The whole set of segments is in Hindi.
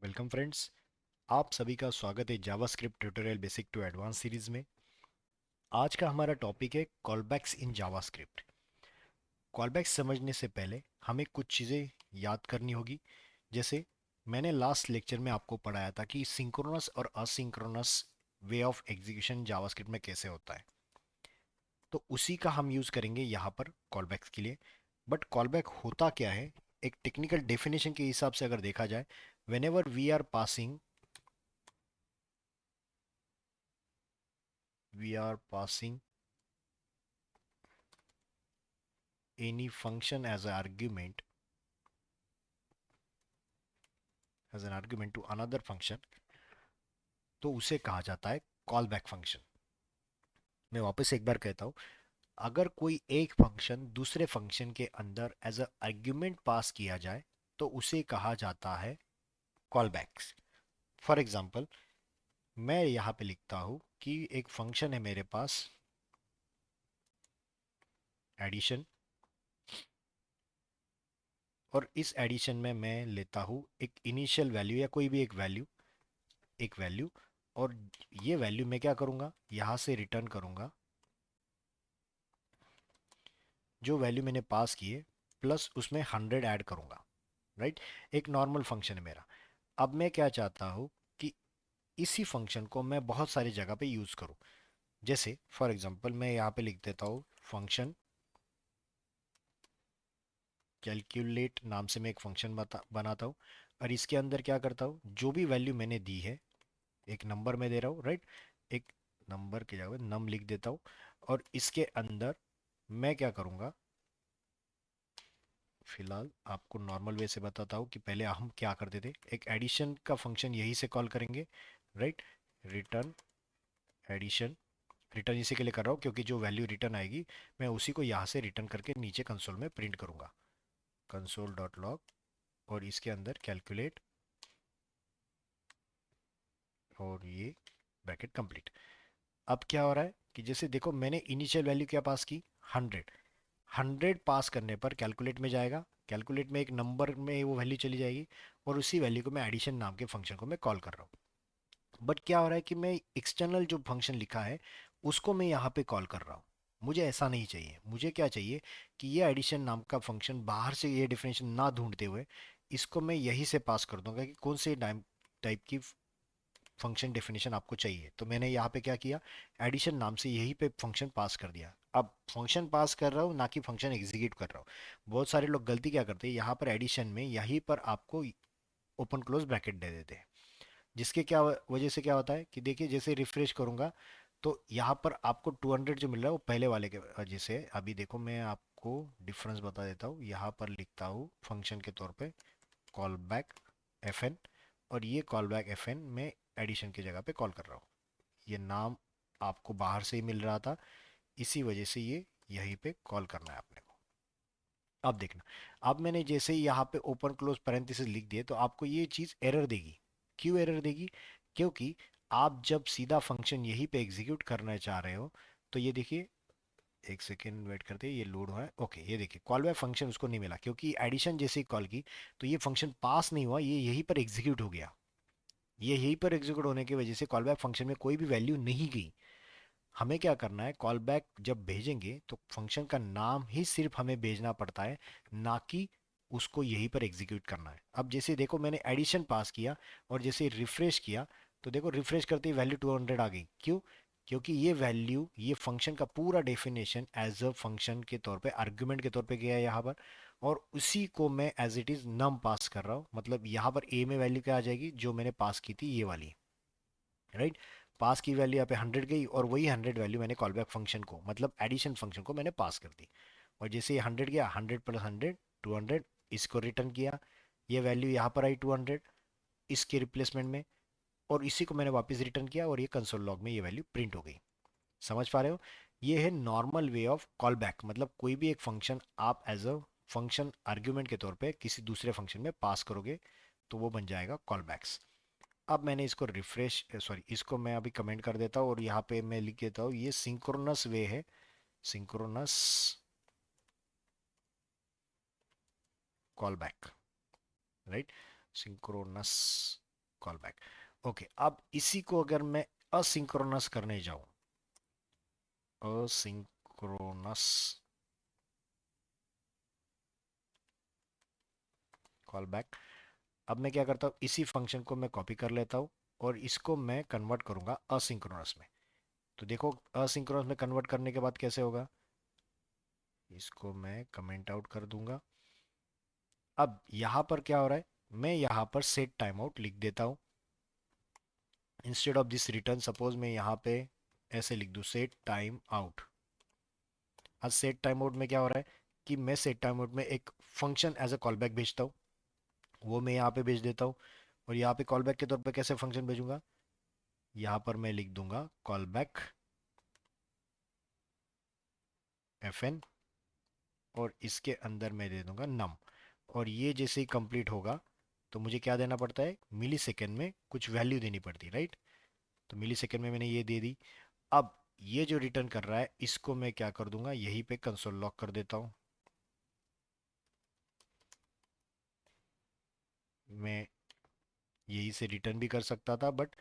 Welcome friends. आप सभी का स्वागत है JavaScript tutorial basic to advance series में। आज का हमारा टॉपिक है कॉलबैक्स इन जावास्क्रिप्ट। कॉलबैक्स समझने से पहले हमें कुछ चीज़ें याद करनी होगी। जैसे मैंने लास्ट लेक्चर में आपको पढ़ाया था कि सिंक्रोनस और asynchronous way of execution JavaScript में कैसे होता है, तो उसी का हम यूज़ करेंगे यहाँ पर कॉलबैक्स के लिए। बट कॉलबैक होता क्या है, एक टेक्निकल डेफिनेशन के हिसाब से अगर देखा जाए, when we are passing any function as an argument to another function, तो उसे कहा जाता है कॉल बैक फंक्शन। मैं वापस एक बार कहता हूँ, अगर कोई एक फंक्शन दूसरे फंक्शन के अंदर एज अ आर्ग्यूमेंट पास किया जाए तो उसे कहा जाता है कॉल बैक्स। फॉर एग्जाम्पल, मैं यहाँ पे लिखता हूँ कि एक फंक्शन है मेरे पास एडिशन, और इस एडिशन में मैं लेता हूँ एक इनिशियल वैल्यू या कोई भी एक वैल्यू, और ये वैल्यू मैं क्या करूँगा, यहाँ से रिटर्न करूँगा जो वैल्यू मैंने पास की है, प्लस उसमें 100 ऐड करूंगा। राइट, एक नॉर्मल फंक्शन है मेरा। अब मैं क्या चाहता हूँ कि इसी फंक्शन को मैं बहुत सारी जगह पे यूज करूँ। जैसे फॉर एग्जांपल मैं यहाँ पे लिख देता हूँ फंक्शन कैलकुलेट नाम से, मैं एक फंक्शन बनाता हूँ, और इसके अंदर क्या करता हूँ, जो भी वैल्यू मैंने दी है, एक नंबर में दे रहा हूँ, राइट, एक नंबर की जगह नम लिख देता हूँ। और इसके अंदर मैं क्या करूँगा, फिलहाल आपको नॉर्मल वे से बताता हूँ कि पहले हम क्या करते थे। एक एडिशन का फंक्शन यही से कॉल करेंगे, राइट, रिटर्न एडिशन। रिटर्न इसी के लिए कर रहा हूँ क्योंकि जो वैल्यू रिटर्न आएगी मैं उसी को यहाँ से रिटर्न करके नीचे कंसोल में प्रिंट करूँगा, कंसोल डॉट लॉग, और इसके अंदर कैलकुलेट, और ये ब्रैकेट कंप्लीट। अब क्या हो रहा है कि जैसे देखो मैंने इनिशियल वैल्यू क्या पास की, 100। 100 पास करने पर कैलकुलेट में जाएगा, कैलकुलेट में एक नंबर में वो वैल्यू चली जाएगी, और उसी वैल्यू को मैं एडिशन नाम के फंक्शन को मैं कॉल कर रहा हूँ। बट क्या हो रहा है कि मैं एक्सटर्नल जो फंक्शन लिखा है उसको मैं यहाँ पे कॉल कर रहा हूँ। मुझे ऐसा नहीं चाहिए, मुझे क्या चाहिए कि ये एडिशन नाम का फंक्शन बाहर से ये डिफिनेशन ना ढूंढते हुए इसको मैं यही से पास कर दूंगा कि कौन से टाइप की फंक्शन डेफिनेशन आपको चाहिए। तो मैंने यहाँ पे क्या किया, एडिशन नाम से यही पे फंक्शन पास कर दिया। अब फंक्शन पास कर रहा हूँ ना कि फंक्शन एग्जीक्यूट कर रहा हूँ। बहुत सारे लोग गलती क्या करते हैं, यहाँ पर एडिशन में यहीं पर आपको ओपन क्लोज ब्रैकेट दे देते हैं, जिसके क्या वजह से क्या होता है कि देखिए जैसे रिफ्रेश करूंगा तो यहाँ पर आपको 200 जो मिल रहा है वो पहले वाले के वजह से। अभी देखो मैं आपको डिफरेंस बता देता हूँ, यहाँ पर लिखता हूँ फंक्शन के तौर पे कॉल बैक एफ एन, और ये कॉल बैक एफ एन में एडिशन की जगह पे कॉल कर रहा हूँ। ये नाम आपको बाहर से ही मिल रहा था, इसी वजह से ये यहीं पे कॉल करना है आपने को। अब देखना, अब मैंने जैसे ही यहाँ पे ओपन क्लोज पैरेंथेसिस लिख दिए तो आपको ये चीज़ एरर देगी। क्यों एरर देगी, क्योंकि आप जब सीधा फंक्शन यहीं पे एग्जीक्यूट करना चाह रहे हो, तो ये देखिए, एक सेकेंड वेट करते हैं, ये लोड हुआ है। ओके, ये देखिए कॉल बैक फंक्शन उसको नहीं मिला क्योंकि एडिशन जैसे ही कॉल की तो ये फंक्शन पास नहीं हुआ, ये यहीं पर एग्जीक्यूट हो गया। ये यहीं पर एग्जीक्यूट होने की वजह से कॉल बैक फंक्शन में कोई भी वैल्यू नहीं गई। हमें क्या करना है, कॉल बैक जब भेजेंगे तो फंक्शन का नाम ही सिर्फ हमें भेजना पड़ता है, ना कि उसको यहीं पर एग्जीक्यूट करना है। अब जैसे देखो मैंने एडिशन पास किया और जैसे रिफ्रेश किया तो देखो रिफ्रेश करते ही वैल्यू 200 आ गई। क्यों, क्योंकि ये वैल्यू, ये फंक्शन का पूरा डेफिनेशन एज अ फंक्शन के तौर पे आर्गुमेंट के तौर पे गया है यहाँ पर, और उसी को मैं एज इट इज नम पास कर रहा हूँ। मतलब यहाँ पर ए में वैल्यू क्या आ जाएगी, जो मैंने पास की थी ये वाली, राइट। पास की वैल्यू यहाँ पे 100 गई, और वही 100 वैल्यू मैंने कॉल बैक फंक्शन को, मतलब एडिशन फंक्शन को मैंने पास कर दी। और जैसे ये 100 गया, 100 प्लस 100 200, इसको रिटर्न किया, ये वैल्यू यहाँ पर आई 200 इसके रिप्लेसमेंट में, और इसी को मैंने वापस रिटर्न किया, और ये कंसोल लॉग में ये वैल्यू प्रिंट हो गई। समझ पा रहे हो, ये है normal way of call back. मतलब कोई भी एक फंक्शन आप एज अ फंक्शन आर्ग्यूमेंट के तौर पे किसी दूसरे फंक्शन में पास करोगे तो वो बन जाएगा कॉल बैक्स। अब मैंने इसको रिफ्रेश, सॉरी, इसको मैं अभी कमेंट कर देता हूँ और यहाँ पे मैं लिख देता हूँ ये सिंक्रोनस वे है, synchronous call back, right, synchronous. Call back. Okay, अब इसी को अगर मैं असिंक्रोनस करने जाऊं, असिंक्रोनस कॉल बैक, अब मैं क्या करता हूँ, इसी फंक्शन को मैं कॉपी कर लेता हूँ और इसको मैं कन्वर्ट करूंगा असिंक्रोनस में। तो देखो असिंक्रोनस में कन्वर्ट करने के बाद कैसे होगा, इसको मैं कमेंट आउट कर दूंगा। अब यहां पर क्या हो रहा है, मैं यहां पर सेट टाइम आउट लिख देता हूं instead of this return. Suppose मैं यहां पे ऐसे लिख दूं, सेट टाइम आउट। आज सेट टाइम आउट में क्या हो रहा है कि मैं सेट टाइम आउट में एक function as a callback भेजता हूँ, वो मैं यहाँ पे भेज देता हूँ। और यहाँ पे कॉल बैक के तौर पे कैसे फंक्शन भेजूंगा, यहाँ पर मैं लिख दूंगा कॉल बैक एफ एन, और इसके अंदर मैं दे दूंगा नम। और ये जैसे ही कंप्लीट होगा तो मुझे क्या देना पड़ता है, मिली सेकेंड में कुछ वैल्यू देनी पड़ती है, राइट। तो मिली सेकेंड में मैंने ये दे दी। अब ये जो रिटर्न कर रहा है इसको मैं क्या कर दूंगा, यहीं पे कंसोल लॉक कर देता हूं। मैं यही से रिटर्न भी कर सकता था, बट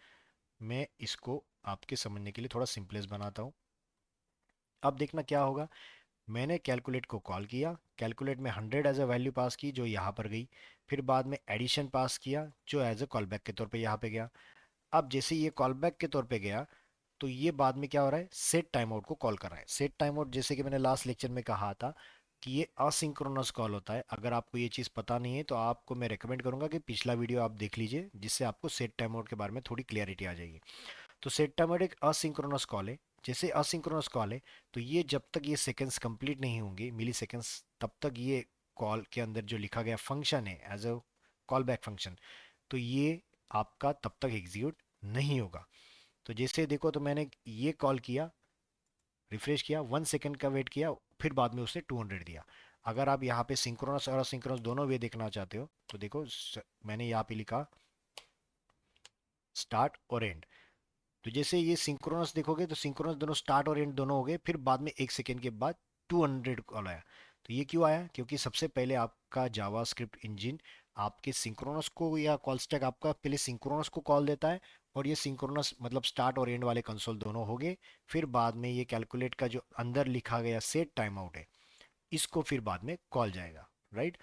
मैं इसको आपके समझने के लिए थोड़ा सिंपलेस्ट बनाता हूँ। अब देखना क्या होगा, मैंने कैलकुलेट को कॉल किया, कैलकुलेट में 100 एज अ वैल्यू पास की जो यहाँ पर गई, फिर बाद में एडिशन पास किया जो एज अ कॉल बैक के तौर पे यहाँ पे गया। अब जैसे ये कॉल बैक के तौर पे गया तो ये बाद में क्या हो रहा है, सेट टाइम आउट को कॉल कर रहा है। सेट टाइम आउट जैसे कि मैंने लास्ट लेक्चर में कहा था कि ये असिंक्रोनस कॉल होता है। अगर आपको ये चीज़ पता नहीं है तो आपको मैं रेकमेंड करूंगा कि पिछला वीडियो आप देख लीजिए, जिससे आपको सेट टाइम आउट के बारे में थोड़ी क्लियरिटी आ जाएगी। तो सेट टाइम आउट एक असिंक्रोनस कॉल है। जैसे असिंक्रोनस कॉल है तो ये जब तक ये सेकंड्स कंप्लीट नहीं होंगे, मिली सेकंड्स, तब तक ये कॉल के अंदर जो लिखा गया फंक्शन है as a callback function, तो ये आपका तब तक एग्जीक्यूट नहीं होगा। तो जैसे देखो, तो मैंने ये कॉल किया, रिफ्रेश किया, 1 सेकंड का वेट किया, फिर बाद में उसने 200 दिया। अगर आप यहाँ पे सिंक्रोनस और असिंक्रोनस दोनों वे देखना चाहते हो तो देखो मैंने यहाँ पे लिखा स्टार्ट और एंड। तो जैसे ये सिंक्रोनस देखोगे तो सिंक्रोनस दोनों स्टार्ट और एंड दोनों हो गए, फिर बाद में 1 सेकेंड के बाद 200 कॉल आया। तो ये क्यों आया, क्योंकि सबसे पहले आपका जावास्क्रिप्ट इंजन आपके सिंक्रोनस को, या कॉल स्टैक आपका पहले सिंक्रोनस को कॉल देता है, और ये सिंक्रोनस मतलब स्टार्ट और एंड वाले कंसोल दोनों हो गए। फिर बाद में ये कैलकुलेट का जो अंदर लिखा गया सेट टाइम आउट है, इसको फिर बाद में कॉल जाएगा, राइट।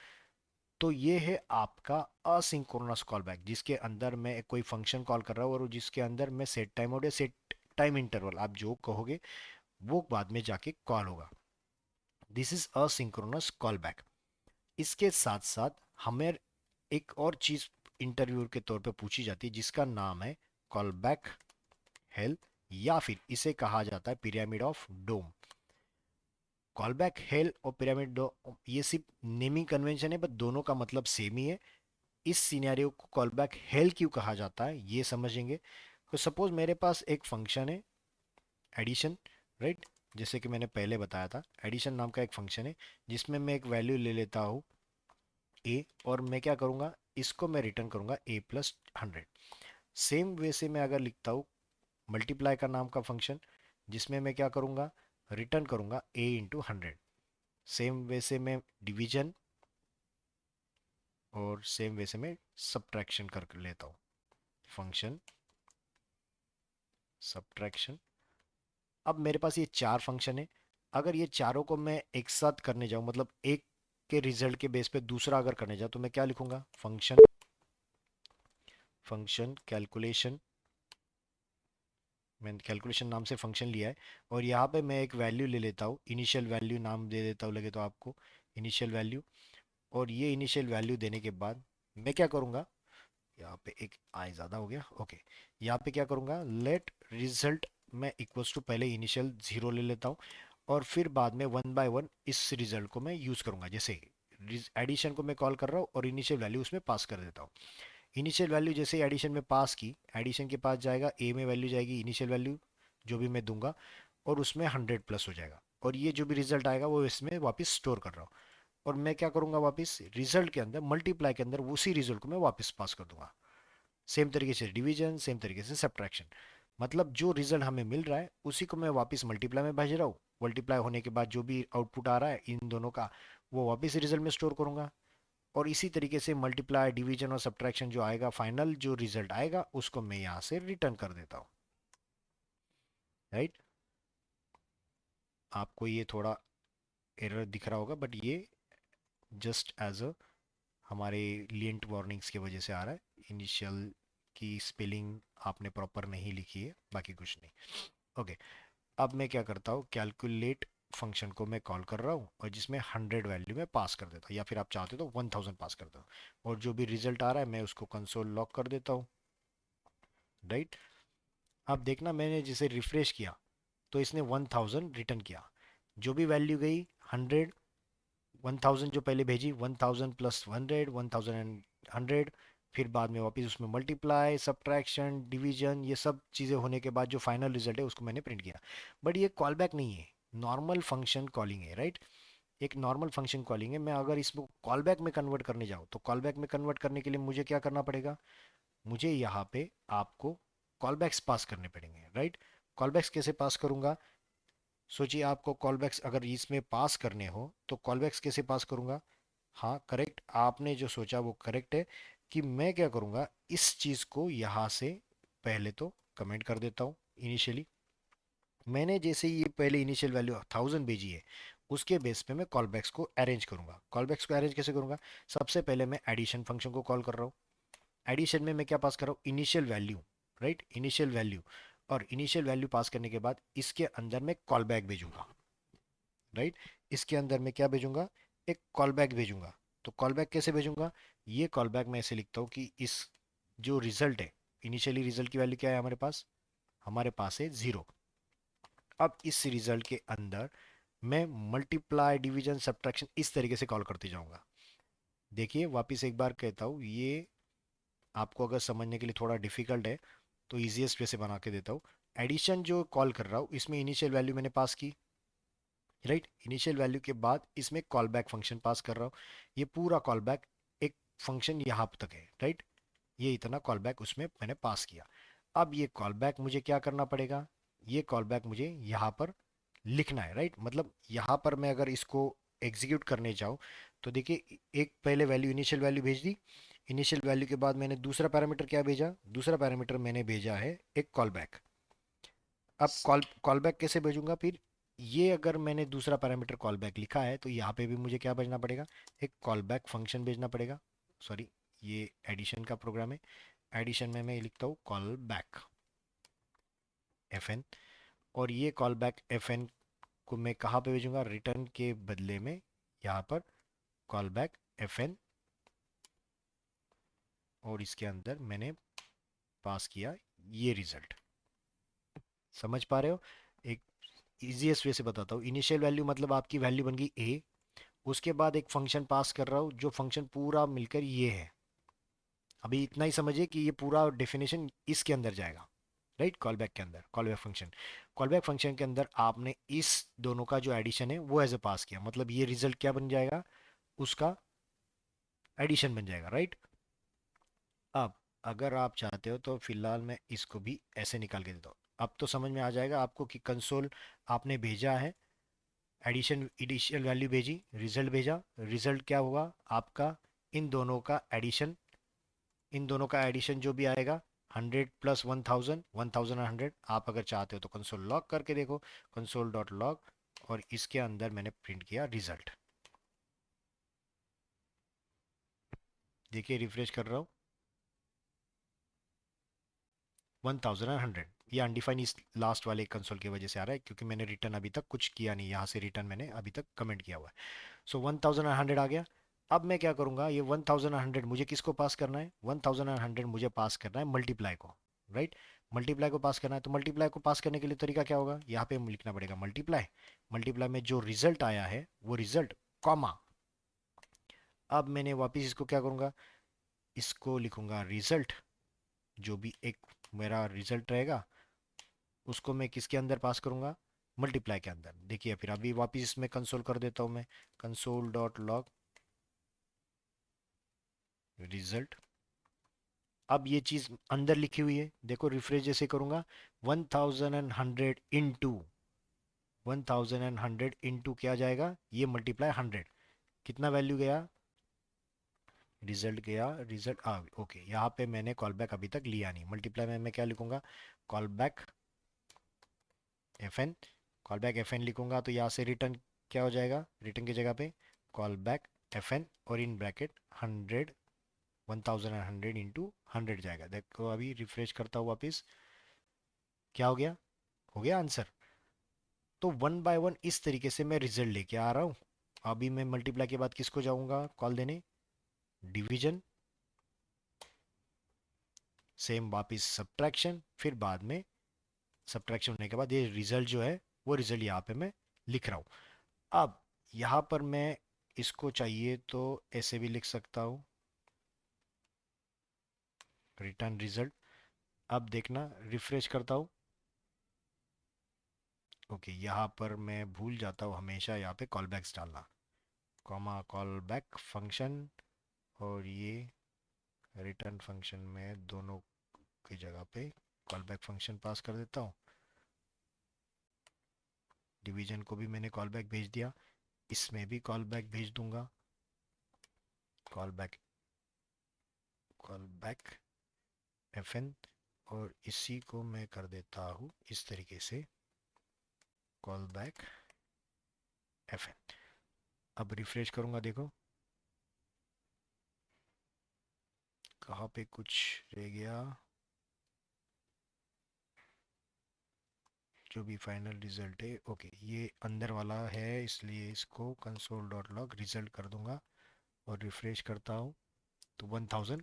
तो ये है आपका असिंक्रोनस कॉल बैक, जिसके अंदर मैं कोई फंक्शन कॉल कर रहा हूँ और जिसके अंदर मैं सेट टाइम आउट या सेट टाइम इंटरवल, आप जो कहोगे वो बाद में जाके कॉल होगा। This is asynchronous call back. इसके साथ साथ हमें एक और चीज इंटरव्यू के तौर पे पूछी जाती है जिसका नाम है कॉल बैक हेल, या फिर इसे कहा जाता है pyramid of doom. Callback hell और पिरामिड डोम ये सिर्फ नेमिंग कन्वेंशन है, बट दोनों का मतलब सेम ही है। इस सिनेरियो को कॉल बैक हेल क्यों कहा जाता है ये समझेंगे। तो सपोज मेरे पास एक फंक्शन है एडिशन, राइट। जैसे कि मैंने पहले बताया था, एडिशन नाम का एक फंक्शन है जिसमें मैं एक वैल्यू ले लेता हूँ ए, और मैं क्या करूँगा, इसको मैं रिटर्न करूँगा A+100। सेम वे से मैं अगर लिखता हूँ मल्टीप्लाई का नाम का फंक्शन, जिसमें मैं क्या करूँगा, रिटर्न करूँगा A×100। सेम वे से मैं डिवीजन, और सेम वे से मैं सब्ट्रैक्शन कर लेता हूँ, फंक्शन सब्ट्रैक्शन। अब मेरे पास ये चार फंक्शन है। अगर ये चारों को मैं एक साथ करने जाऊं, मतलब एक के रिजल्ट के बेस पे दूसरा अगर करने जाऊं, तो मैं क्या लिखूंगा, फंक्शन फंक्शन कैलकुलेशन। मैंने कैलकुलेशन नाम से फंक्शन लिया है, और यहाँ पे मैं एक वैल्यू ले लेता हूँ, इनिशियल वैल्यू नाम दे देता हूँ, लगे तो आपको इनिशियल वैल्यू। और ये इनिशियल वैल्यू देने के बाद मैं क्या करूँगा, यहाँ पे एक आई ज़्यादा हो गया, ओके। यहाँ पे क्या करूँगा, लेट रिजल्ट मैं इक्वल्स टू पहले इनिशियल 0 ले लेता हूँ, और फिर बाद में 1 बाय 1 इस रिजल्ट को मैं यूज़ करूँगा। जैसे एडिशन को मैं कॉल कर रहा हूँ और इनिशियल वैल्यू उसमें पास कर देता हूँ। इनिशियल वैल्यू जैसे एडिशन में पास की, एडिशन के पास जाएगा, ए में वैल्यू जाएगी इनिशियल वैल्यू जो भी मैं दूंगा, और उसमें 100+ हो जाएगा, और ये जो भी रिजल्ट आएगा वो इसमें वापस स्टोर कर रहा हूँ। और मैं क्या करूंगा, वापस रिजल्ट के अंदर मल्टीप्लाई के अंदर उसी रिजल्ट को मैं वापस पास कर दूंगा। सेम तरीके से डिवीजन, सेम तरीके से सब्ट्रैक्शन। मतलब जो रिजल्ट हमें मिल रहा है उसी को मैं वापस मल्टीप्लाई में भेज रहा हूँ, मल्टीप्लाई होने के बाद जो भी आउटपुट आ रहा है इन दोनों का, वो वापस रिजल्ट में स्टोर करूंगा। और इसी तरीके से मल्टीप्लाई डिवीजन और सब्ट्रैक्शन जो आएगा, फाइनल जो रिजल्ट आएगा उसको मैं यहां से रिटर्न कर देता हूं। राइट, आपको ये थोड़ा एरर दिख रहा होगा, बट ये जस्ट एज अ हमारे लिएंट वार्निंग्स की वजह से आ रहा है। इनिशियल की स्पेलिंग आपने प्रॉपर नहीं लिखी है, बाकी कुछ नहीं। ओके, अब मैं क्या करता हूँ, कैलकुलेट फंक्शन को मैं कॉल कर रहा हूँ और जिसमें 100 वैल्यू में पास कर देता हूँ, या फिर आप चाहते हो तो 1000 पास करता हूँ, और जो भी रिजल्ट आ रहा है मैं उसको कंसोल लॉक कर देता हूँ। राइट, अब देखना मैंने जिसे रिफ्रेश किया तो इसने 1000 रिटर्न किया। जो भी वैल्यू गई 100, 1000 जो पहले भेजी, 1000 प्लस 100, 1000, फिर बाद में वापस उसमें मल्टीप्लाई सब्ट्रैक्शन डिवीजन ये सब चीज़ें होने के बाद जो फाइनल रिजल्ट है उसको मैंने प्रिंट किया। बट ये कॉल बैक नहीं है, नॉर्मल फंक्शन कॉलिंग है। राइट, एक नॉर्मल फंक्शन कॉलिंग है। मैं अगर इसको कॉल बैक में कन्वर्ट करने जाऊँ तो कॉल बैक में कन्वर्ट करने के लिए मुझे क्या करना पड़ेगा, मुझे यहाँ पे आपको कॉल बैक्स पास करने पड़ेंगे। राइट, कॉल बैक्स कैसे पास करूंगा, सोचिए आपको कॉलबैक्स अगर इसमें पास करने हो तो कॉलबैक्स कैसे पास करूंगा। हाँ करेक्ट, आपने जो सोचा वो करेक्ट है, कि मैं क्या करूंगा, इस चीज को यहां से पहले तो कमेंट कर देता हूं। इनिशियली मैंने जैसे ही ये पहले इनिशियल वैल्यू 1000 भेजी है, उसके बेस पे मैं कॉलबैक्स को अरेंज करूंगा। कॉलबैक्स को अरेंज कैसे करूंगा, सबसे पहले मैं एडिशन फंक्शन को कॉल कर रहा हूँ। एडिशन में मैं क्या पास कर रहा हूँ, initial value. Right, initial value, और इनिशियल वैल्यू पास करने के बाद इसके अंदर मैं कॉल बैक भेजूंगा। राइट, इसके अंदर मैं क्या भेजूंगा, एक कॉल बैक भेजूंगा। तो कॉल बैक कैसे भेजूंगा, ये कॉल बैक मैं ऐसे लिखता हूँ कि इस जो रिजल्ट है, इनिशियली रिजल्ट की वैल्यू क्या है हमारे पास है 0। अब इस रिजल्ट के अंदर मैं मल्टीप्लाई डिवीजन सब्ट्रैक्शन इस तरीके से कॉल करते जाऊंगा। देखिए वापिस एक बार कहता हूँ, ये आपको अगर समझने के लिए थोड़ा डिफिकल्ट है तो इजीएस्ट वे से बना के देता हूँ। एडिशन जो कॉल कर रहा हूँ इसमें इनिशियल वैल्यू मैंने पास की। राइट, इनिशियल वैल्यू के बाद इसमें कॉल बैक फंक्शन पास कर रहा हूँ। ये पूरा कॉल बैक एक फंक्शन यहाँ तक है। राइट, ये इतना कॉल बैक उसमें मैंने पास किया। अब ये कॉल बैक मुझे क्या करना पड़ेगा, ये कॉल बैक मुझे यहाँ पर लिखना है। राइट, मतलब यहाँ पर मैं अगर इसको एग्जीक्यूट करने जाऊँ तो देखिए, एक पहले वैल्यू इनिशियल वैल्यू भेज दी। इनिशियल वैल्यू के बाद मैंने दूसरा पैरामीटर क्या भेजा, दूसरा पैरामीटर मैंने भेजा है एक कॉल बैक। अब कॉल बैक कैसे भेजूंगा फिर, ये अगर मैंने दूसरा पैरामीटर कॉल बैक लिखा है तो यहाँ पे भी मुझे क्या भेजना पड़ेगा, एक कॉल बैक फंक्शन भेजना पड़ेगा। सॉरी, ये एडिशन का प्रोग्राम है। एडिशन में मैं लिखता हूँ कॉल बैक एफ एन, और ये कॉल बैक एफ एन को मैं कहाँ पे भेजूंगा, रिटर्न के बदले में यहाँ पर कॉल बैक एफ एन, और इसके अंदर मैंने पास किया ये रिजल्ट। समझ पा रहे हो, एक इजीएस्ट वे से बताता हूँ। इनिशियल वैल्यू मतलब आपकी वैल्यू बन गई ए, उसके बाद एक फंक्शन पास कर रहा हूँ जो फंक्शन पूरा मिलकर ये है। अभी इतना ही समझिए कि ये पूरा डेफिनेशन इसके अंदर जाएगा। राइट, कॉल बैक के अंदर, call back function, call back function के अंदर आपने इस दोनों का जो एडिशन है वो एज ए पास किया, मतलब ये रिजल्ट क्या बन जाएगा, उसका एडिशन बन जाएगा। राइट, अब अगर आप चाहते हो तो फिलहाल मैं इसको भी ऐसे निकाल के देता हूँ। अब तो समझ में आ जाएगा आपको कि कंसोल आपने भेजा है, एडिशन इनिशियल वैल्यू भेजी, रिजल्ट भेजा, रिजल्ट क्या हुआ आपका, इन दोनों का एडिशन, इन दोनों का एडिशन जो भी आएगा 100 प्लस 1000, 1000 आप अगर चाहते हो तो कंसोल लॉग करके देखो, कंसोल डॉट लॉग, और इसके अंदर मैंने प्रिंट किया रिजल्ट। देखिए रिफ्रेश कर रहा हूँ, 1100। ये अनडिफाइंड इस लास्ट वाले कंसोल की वजह से आ रहा है, क्योंकि मैंने रिटर्न अभी तक कुछ किया नहीं, यहाँ से रिटर्न मैंने अभी तक कमेंट किया हुआ है। सो 1100 आ गया। अब मैं क्या करूंगा, ये 1100 मुझे किसको पास करना है, 1100 मुझे पास करना है मल्टीप्लाई को। राइट, मल्टीप्लाई को पास करना है, तो मल्टीप्लाई को पास करने के लिए तरीका क्या होगा, यहाँ पे लिखना पड़ेगा मल्टीप्लाई। मल्टीप्लाई में जो रिजल्ट आया है वो रिजल्ट, कॉमा। अब मैंने वापिस इसको क्या करूंगा, इसको लिखूंगा रिजल्ट, जो भी एक मेरा रिजल्ट रहेगा उसको मैं किसके अंदर पास करूंगा, मल्टीप्लाई के अंदर। देखिए फिर अभी वापिस इसमें कंसोल कर देता हूं मैं, कंसोल डॉट लॉग रिजल्ट। अब ये चीज अंदर लिखी हुई है, देखो रिफ्रेश जैसे करूंगा, 1100 इंटू क्या जाएगा, ये मल्टीप्लाई 100, कितना वैल्यू गया, रिजल्ट गया, रिजल्ट आ ओके, यहाँ पे मैंने कॉल बैक अभी तक लिया नहीं। मल्टीप्लाई में मैं क्या लिखूंगा, callback F N, callback F N लिखूंगा तो यहाँ से रिटर्न क्या हो जाएगा, रिटर्न की जगह पे कॉल बैक एफ एन और इन ब्रैकेट 100, 1100 इंटू 100 जाएगा। देखो अभी रिफ्रेश करता हूँ वापस, क्या हो गया आंसर। तो वन बाय वन इस तरीके से मैं रिजल्ट लेके आ रहा हूँ। अभी मैं मल्टीप्लाई के बाद किसको जाऊंगा कॉल देने, डिवीजन, सेम वापिस सब्ट्रैक्शन, फिर बाद में सब्ट्रैक्शन होने के बाद ये रिजल्ट जो है वो रिजल्ट यहाँ पे मैं लिख रहा हूँ। अब यहाँ पर मैं इसको चाहिए तो ऐसे भी लिख सकता हूँ, रिटर्न रिजल्ट। अब देखना रिफ्रेश करता हूँ, ओके यहाँ पर मैं भूल जाता हूँ हमेशा यहाँ पे कॉल बैक्स डालना, कॉमा कॉल बैक फंक्शन, और ये रिटर्न फंक्शन में दोनों की जगह पे कॉल बैक फंक्शन पास कर देता हूँ। डिवीजन को भी मैंने कॉल बैक भेज दिया, इसमें भी कॉल बैक भेज दूंगा, callback, callback F N, और इसी को मैं कर देता हूँ इस तरीके से कॉल बैक एफ एन। अब रिफ्रेश करूंगा, देखो कहाँ पे कुछ रह गया, जो भी फाइनल रिजल्ट है ओके ये अंदर वाला है, इसलिए इसको कंसोल डॉट लॉग रिजल्ट कर दूंगा और रिफ्रेश करता हूँ तो 1000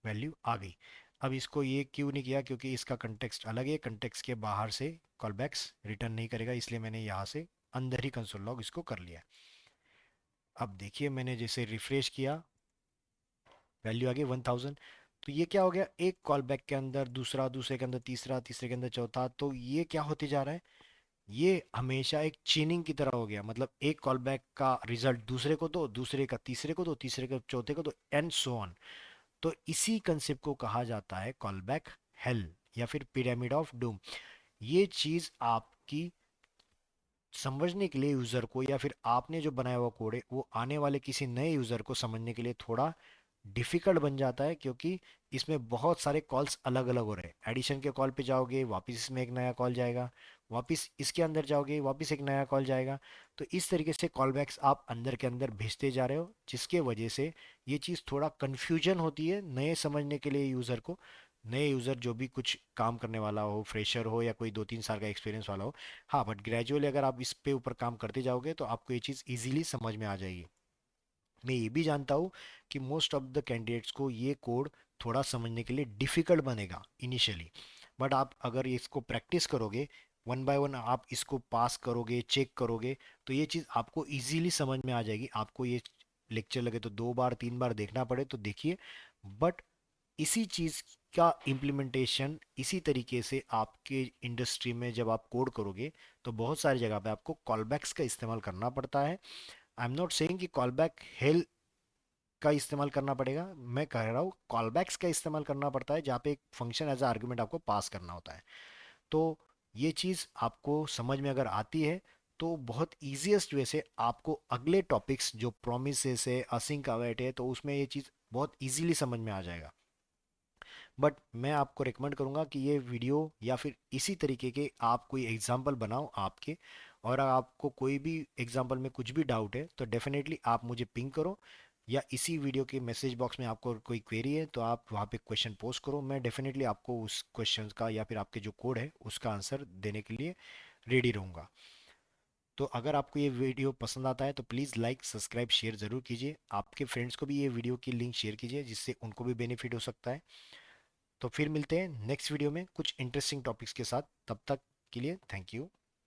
वैल्यू आ गई। अब इसको ये क्यों नहीं किया, क्योंकि इसका कंटेक्स्ट अलग है, कंटेक्स्ट के बाहर से कॉलबैक्स रिटर्न नहीं करेगा, इसलिए मैंने यहाँ से अंदर ही कंसोल लॉग इसको कर लिया। अब देखिए मैंने जैसे रिफ्रेश किया, वैल्यू आ गई 1000। तो ये क्या हो गया, एक कॉल बैक के अंदर दूसरा, दूसरे के अंदर तीसरा, तीसरे के अंदर चौथा, तो ये क्या होते जा रहा है, ये हमेशा एक चेनिंग की तरह हो गया। मतलब एक कॉल बैक का रिजल्ट दूसरे को दो, दूसरे का तीसरे को दो, तीसरे का चौथे को दो, एंड सो ऑन। तो इसी कंसेप्ट को कहा जाता है कॉल बैक हेल या फिर पिरामिड ऑफ डूम। ये चीज आपकी समझने के लिए यूजर को, या फिर आपने जो बनाया हुआ कोड है वो आने वाले किसी नए यूजर को समझने के लिए थोड़ा डिफिकल्ट बन जाता है, क्योंकि इसमें बहुत सारे कॉल्स अलग अलग हो रहे हैं। एडिशन के कॉल पे जाओगे वापस इसमें एक नया कॉल जाएगा, वापस इसके अंदर जाओगे वापस एक नया कॉल जाएगा। तो इस तरीके से कॉल बैक्स आप अंदर के अंदर भेजते जा रहे हो, जिसके वजह से ये चीज़ थोड़ा कन्फ्यूजन होती है नए समझने के लिए यूज़र को। नए यूज़र जो भी कुछ काम करने वाला हो, फ्रेशर हो या कोई 2-3 साल का एक्सपीरियंस वाला हो, हाँ बट ग्रेजुअली अगर आप इस पे ऊपर काम करते जाओगे तो आपको ये चीज़ इजीली समझ में आ जाएगी। मैं ये भी जानता हूँ कि मोस्ट ऑफ द कैंडिडेट्स को ये कोड थोड़ा समझने के लिए डिफिकल्ट बनेगा इनिशियली, बट आप अगर इसको प्रैक्टिस करोगे, वन बाय वन आप इसको पास करोगे, चेक करोगे, तो ये चीज़ आपको इजीली समझ में आ जाएगी। आपको ये लेक्चर लगे तो 2 बार 3 बार देखना पड़े तो देखिए, बट इसी चीज़ का इम्प्लीमेंटेशन इसी तरीके से आपके इंडस्ट्री में जब आप कोड करोगे तो बहुत सारी जगह पे आपको कॉलबैक्स का इस्तेमाल करना पड़ता है। आई एम नॉट सेइंग कि कॉलबैक हेल का इस्तेमाल करना पड़ेगा, मैं कह रहा हूँ कॉलबैक्स का इस्तेमाल करना पड़ता है, जहाँ पे एक फंक्शन एज आर्गुमेंट आपको पास करना होता है। तो ये चीज़ आपको समझ में अगर आती है तो बहुत ईजीएस्ट वे से आपको अगले टॉपिक्स जो प्रोमिसेस है, असिंक अवेट है, तो उसमें ये चीज़ बहुत इजीली समझ में आ जाएगा। बट मैं आपको रिकमेंड करूंगा कि ये वीडियो या फिर इसी तरीके के आप कोई एग्जाम्पल बनाओ आपके, और अगर आपको कोई भी एग्जाम्पल में कुछ भी डाउट है तो डेफिनेटली आप मुझे पिंग करो, या इसी वीडियो के मैसेज बॉक्स में आपको कोई क्वेरी है तो आप वहाँ पे क्वेश्चन पोस्ट करो, मैं डेफिनेटली आपको उस क्वेश्चन का या फिर आपके जो कोड है उसका आंसर देने के लिए रेडी रहूँगा। तो अगर आपको ये वीडियो पसंद आता है तो प्लीज़ लाइक सब्सक्राइब शेयर ज़रूर कीजिए, आपके फ्रेंड्स को भी ये वीडियो की लिंक शेयर कीजिए जिससे उनको भी बेनिफिट हो सकता है। तो फिर मिलते हैं नेक्स्ट वीडियो में कुछ इंटरेस्टिंग टॉपिक्स के साथ, तब तक के लिए थैंक यू।